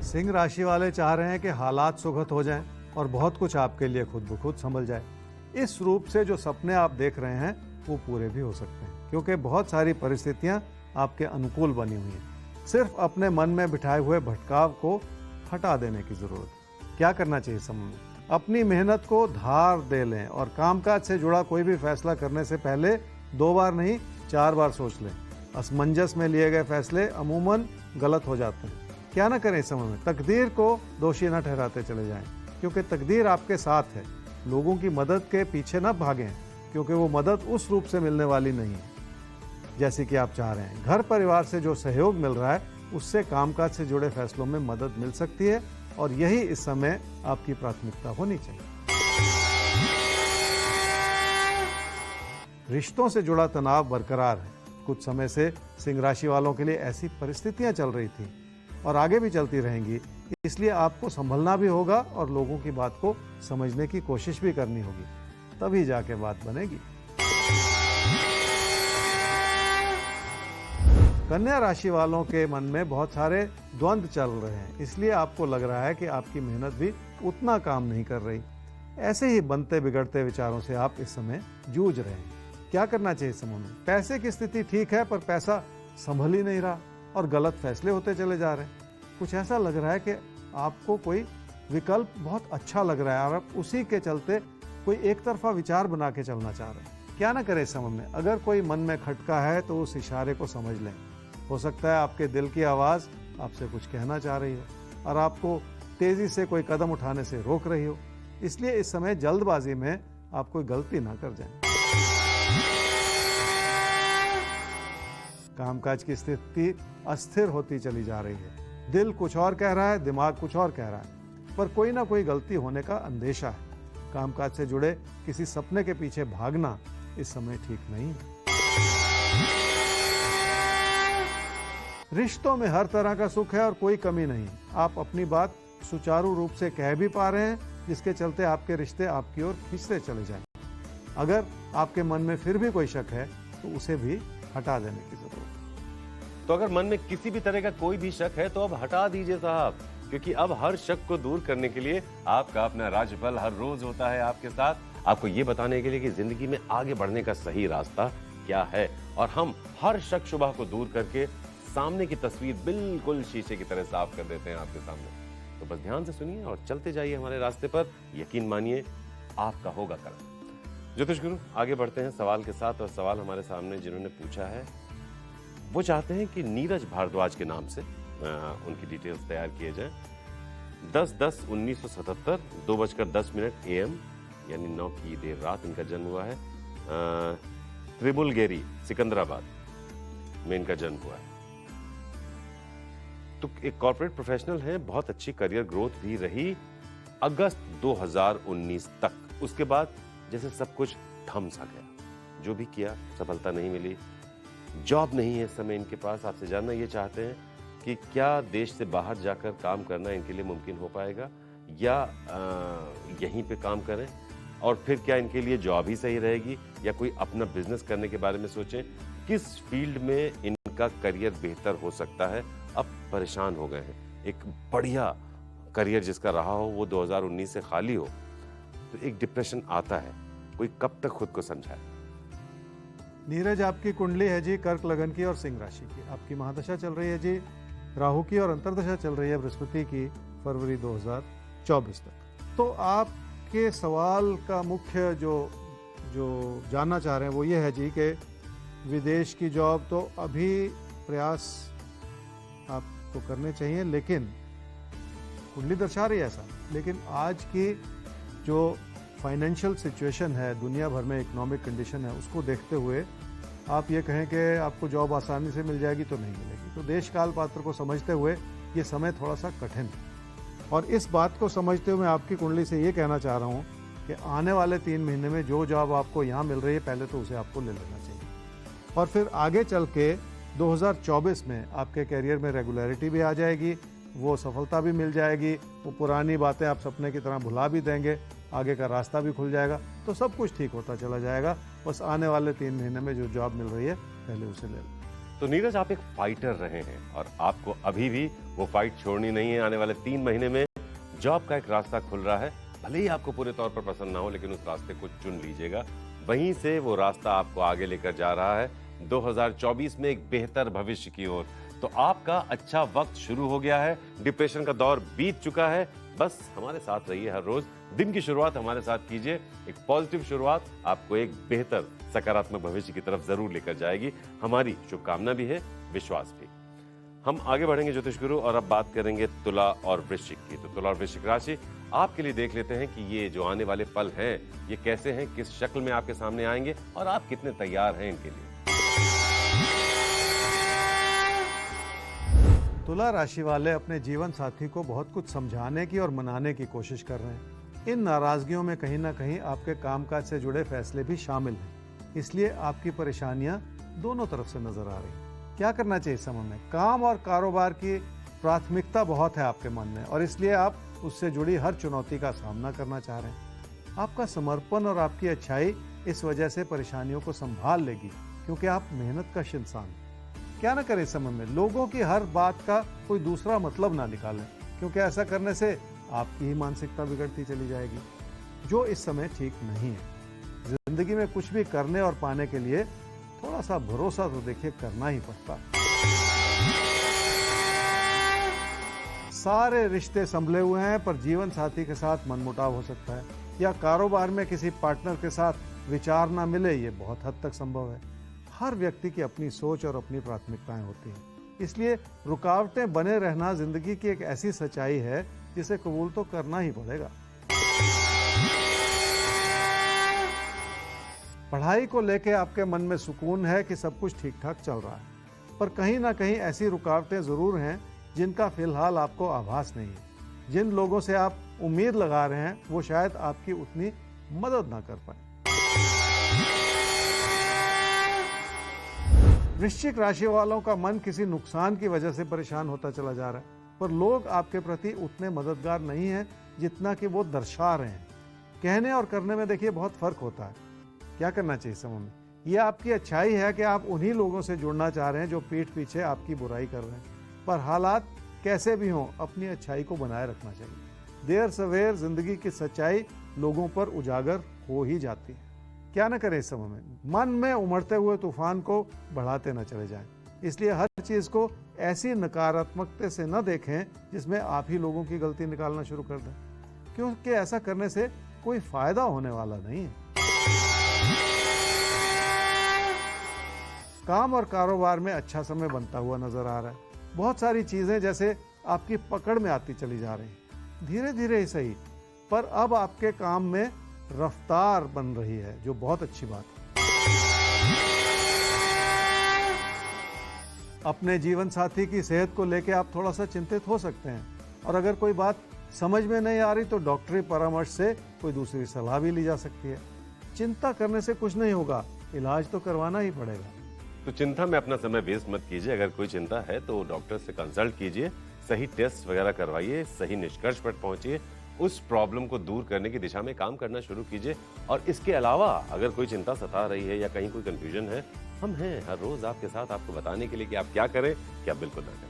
सिंह राशि वाले चाह रहे हैं कि हालात सुखद हो जाएं और बहुत कुछ आपके लिए खुद ब खुद संभल जाए। इस रूप से जो सपने आप देख रहे हैं वो पूरे भी हो सकते हैं, क्योंकि बहुत सारी परिस्थितियां आपके अनुकूल बनी हुई हैं। सिर्फ अपने मन में बिठाए हुए भटकाव को हटा देने की जरूरत है। क्या करना चाहिए समय में? अपनी मेहनत को धार दे लें और कामकाज से जुड़ा कोई भी फैसला करने से पहले 2 बार नहीं 4 बार सोच लें। असमंजस में लिए गए फैसले अमूमन गलत हो जाते हैं। क्या ना करें इस समय में? तकदीर को दोषी न ठहराते चले जाएं, क्योंकि तकदीर आपके साथ है। लोगों की मदद के पीछे न भागें, क्योंकि वो मदद उस रूप से मिलने वाली नहीं है जैसे कि आप चाह रहे हैं। घर परिवार से जो सहयोग मिल रहा है उससे कामकाज से जुड़े फैसलों में मदद मिल सकती है और यही इस समय आपकी प्राथमिकता होनी चाहिए। रिश्तों से जुड़ा तनाव बरकरार है। कुछ समय से सिंह राशि वालों के लिए ऐसी परिस्थितियां चल रही थी और आगे भी चलती रहेंगी, इसलिए आपको संभलना भी होगा और लोगों की बात को समझने की कोशिश भी करनी होगी, तभी जाके बात बनेगी। कन्या राशि वालों के मन में बहुत सारे द्वंद्व चल रहे हैं, इसलिए आपको लग रहा है कि आपकी मेहनत भी उतना काम नहीं कर रही। ऐसे ही बनते बिगड़ते विचारों से आप इस समय जूझ रहे हैं। क्या करना चाहिए समय में? पैसे की स्थिति ठीक है, पर पैसा संभल ही नहीं रहा और गलत फैसले होते चले जा रहे हैं। कुछ ऐसा लग रहा है कि आपको कोई विकल्प बहुत अच्छा लग रहा है और आप उसी के चलते कोई एक तरफा विचार बना के चलना चाह रहे हैं। क्या ना करें इस समय में? अगर कोई मन में खटका है तो उस इशारे को समझ लें। हो सकता है आपके दिल की आवाज़ आपसे कुछ कहना चाह रही हो और आपको तेज़ी से कोई कदम उठाने से रोक रही हो, इसलिए इस समय जल्दबाजी में आप कोई गलती ना कर जाएं। कामकाज की स्थिति अस्थिर होती चली जा रही है। दिल कुछ और कह रहा है, दिमाग कुछ और कह रहा है, पर कोई ना कोई गलती होने का अंदेशा है। कामकाज से जुड़े किसी सपने के पीछे भागना इस समय ठीक नहीं है। रिश्तों में हर तरह का सुख है और कोई कमी नहीं। आप अपनी बात सुचारू रूप से कह भी पा रहे हैं, जिसके चलते आपके रिश्ते आपकी ओर खींचते चले जाएं। अगर आपके मन में फिर भी कोई शक है तो उसे भी हटा देने की जरूरत है। तो अगर मन में किसी भी तरह का कोई भी शक है तो अब हटा दीजिए साहब, क्योंकि अब हर शक को दूर करने के लिए आपका अपना राशिफल हर रोज होता है आपके साथ, आपको ये बताने के लिए कि जिंदगी में आगे बढ़ने का सही रास्ता क्या है। और हम हर शक शुबह को दूर करके सामने की तस्वीर बिल्कुल शीशे की तरह साफ कर देते हैं आपके सामने। तो बस ध्यान से सुनिए और चलते जाइए हमारे रास्ते पर। यकीन मानिए आपका होगा कर्म। ज्योतिष गुरु, आगे बढ़ते हैं सवाल के साथ। और सवाल हमारे सामने जिन्होंने पूछा है वो चाहते हैं कि नीरज भारद्वाज के नाम से उनकी डिटेल्स तैयार किए जाए। 10/10/1977 2:10 AM यानी 9 की देर रात इनका जन्म हुआ है। त्रिबुलगेरी सिकंदराबाद में इनका जन्म हुआ है। तो एक कॉर्पोरेट प्रोफेशनल है, बहुत अच्छी करियर ग्रोथ भी रही अगस्त 2019 तक। उसके बाद जैसे सब कुछ थम सा गया, जो भी किया सफलता नहीं मिली। जॉब नहीं है इस समय इनके पास। आपसे जानना ये चाहते हैं कि क्या देश से बाहर जाकर काम करना इनके लिए मुमकिन हो पाएगा या यहीं पे काम करें, और फिर क्या इनके लिए जॉब ही सही रहेगी या कोई अपना बिजनेस करने के बारे में सोचें। किस फील्ड में इनका करियर बेहतर हो सकता है। अब परेशान हो गए हैं। एक बढ़िया करियर जिसका रहा हो वो 2019 से खाली हो तो एक डिप्रेशन आता है। कोई कब तक खुद को समझाए। नीरज, आपकी कुंडली है जी कर्क लगन की और सिंह राशि की। आपकी महादशा चल रही है जी राहु की और अंतर्दशा चल रही है बृहस्पति की फरवरी 2024 तक। तो आपके सवाल का मुख्य जो जानना चाह रहे हैं वो ये है जी कि विदेश की जॉब तो अभी प्रयास आपको करने चाहिए, लेकिन कुंडली दर्शा रही है ऐसा। लेकिन आज की जो फाइनेंशियल सिचुएशन है, दुनिया भर में इकोनॉमिक कंडीशन है, उसको देखते हुए आप ये कहें कि आपको जॉब आसानी से मिल जाएगी तो नहीं मिलेगी। तो देश काल पात्र को समझते हुए ये समय थोड़ा सा कठिन है। और इस बात को समझते हुए मैं आपकी कुंडली से ये कहना चाह रहा हूँ कि आने वाले 3 महीने में जो जॉब आपको यहाँ मिल रही है पहले तो उसे आपको ले लेना चाहिए, और फिर आगे चल के 2024 में आपके करियर में रेगुलरिटी भी आ जाएगी, वो सफलता भी मिल जाएगी, वो पुरानी बातें आप सपने की तरह भुला भी देंगे, आगे का रास्ता भी खुल जाएगा, तो सब कुछ ठीक होता चला जाएगा। बस आने वाले 3 महीने में जो जॉब मिल रही है पहले उसे ले लो। तो नीरज, आप एक फाइटर रहे हैं और आपको अभी भी वो फाइट छोड़नी नहीं है। आने वाले 3 महीने में जॉब का एक रास्ता खुल रहा है। भले ही आपको पूरे तौर पर पसंद ना हो, लेकिन उस रास्ते को चुन लीजिएगा। वहीं से वो रास्ता आपको आगे लेकर जा रहा है 2024 में एक बेहतर भविष्य की ओर। तो आपका अच्छा वक्त शुरू हो गया है। डिप्रेशन का दौर बीत चुका है। बस हमारे साथ रहिए हर रोज। दिन की शुरुआत हमारे साथ कीजिए। एक पॉजिटिव शुरुआत आपको एक बेहतर सकारात्मक भविष्य की तरफ जरूर लेकर जाएगी। हमारी शुभकामना भी है, विश्वास भी। हम आगे बढ़ेंगे ज्योतिष गुरु, और अब बात करेंगे तुला और वृश्चिक की। तो तुला और वृश्चिक राशि आपके लिए देख लेते हैं कि ये जो आने वाले पल हैं ये कैसे हैं, किस शक्ल में आपके सामने आएंगे और आप कितने तैयार हैं इनके लिए। तुला राशि वाले अपने जीवन साथी को बहुत कुछ समझाने की और मनाने की कोशिश कर रहे हैं। इन नाराजगियों में कहीं ना कहीं आपके कामकाज से जुड़े फैसले भी शामिल हैं, इसलिए आपकी परेशानियां दोनों तरफ से नजर आ रही हैं। क्या करना चाहिए इस समय में? काम और कारोबार की प्राथमिकता बहुत है आपके मन में, और इसलिए आप उससे जुड़ी हर चुनौती का सामना करना चाह रहे हैं। आपका समर्पण और आपकी अच्छाई इस वजह से परेशानियों को संभाल लेगी, क्योंकि आप मेहनत कश इंसान हैं। क्या ना करें इस समय में? लोगों की हर बात का कोई दूसरा मतलब ना निकालें, क्योंकि ऐसा करने से आपकी ही मानसिकता बिगड़ती चली जाएगी, जो इस समय ठीक नहीं है। जिंदगी में कुछ भी करने और पाने के लिए थोड़ा सा भरोसा तो देखिए करना ही पड़ता। सारे रिश्ते संभले हुए हैं, पर जीवन साथी के साथ मनमुटाव हो सकता है, या कारोबार में किसी पार्टनर के साथ विचार ना मिले, ये बहुत हद तक संभव है। हर व्यक्ति की अपनी सोच और अपनी प्राथमिकताएं होती हैं, इसलिए रुकावटें बने रहना जिंदगी की एक ऐसी सच्चाई है जिसे कबूल तो करना ही पड़ेगा। पढ़ाई को लेके आपके मन में सुकून है कि सब कुछ ठीक ठाक चल रहा है, पर कहीं ना कहीं ऐसी रुकावटें जरूर हैं जिनका फिलहाल आपको आभास नहीं है। जिन लोगों से आप उम्मीद लगा रहे हैं वो शायद आपकी उतनी मदद ना कर पाए। वृश्चिक राशि वालों का मन किसी नुकसान की वजह से परेशान होता चला जा रहा है, पर लोग आपके प्रति उतने मददगार नहीं हैं जितना कि वो दर्शा रहे हैं। कहने और करने में देखिए बहुत फर्क होता है। क्या करना चाहिए समय में? ये आपकी अच्छाई है कि आप उन्हीं लोगों से जुड़ना चाह रहे हैं जो पीठ पीछे आपकी बुराई कर रहे हैं, पर हालात कैसे भी हों अपनी अच्छाई को बनाए रखना चाहिए। देर सवेर जिंदगी की सच्चाई लोगों पर उजागर हो ही जाती है। क्या न करें इस समय में? मन में उमड़ते हुए तूफान को बढ़ाते न चले जाएं, इसलिए हर चीज को ऐसी नकारात्मकता से न देखें जिसमें आप ही लोगों की गलती निकालना शुरू कर दें, क्योंकि ऐसा करने से कोई फायदा होने वाला नहीं है। काम और कारोबार में अच्छा समय बनता हुआ नजर आ रहा है। बहुत सारी चीजें जैसे आपकी पकड़ में आती चली जा रही हैं, धीरे धीरे ही सही, पर अब आपके काम में रफ्तार बन रही है, जो बहुत अच्छी बात है। अपने जीवन साथी की सेहत को लेकर आप थोड़ा सा चिंतित हो सकते हैं, और अगर कोई बात समझ में नहीं आ रही तो डॉक्टरी परामर्श से कोई दूसरी सलाह भी ली जा सकती है। चिंता करने से कुछ नहीं होगा, इलाज तो करवाना ही पड़ेगा। तो चिंता में अपना समय वेस्ट मत कीजिए। अगर कोई चिंता है तो डॉक्टर से कंसल्ट कीजिए, सही टेस्ट वगैरह करवाइए, सही निष्कर्ष पर पहुंचिए, उस प्रॉब्लम को दूर करने की दिशा में काम करना शुरू कीजिए। और इसके अलावा अगर कोई चिंता सता रही है या कहीं कोई कंफ्यूजन है, हम हैं हर रोज आपके साथ, आपको बताने के लिए कि आप क्या करें, क्या बिल्कुल ना करें।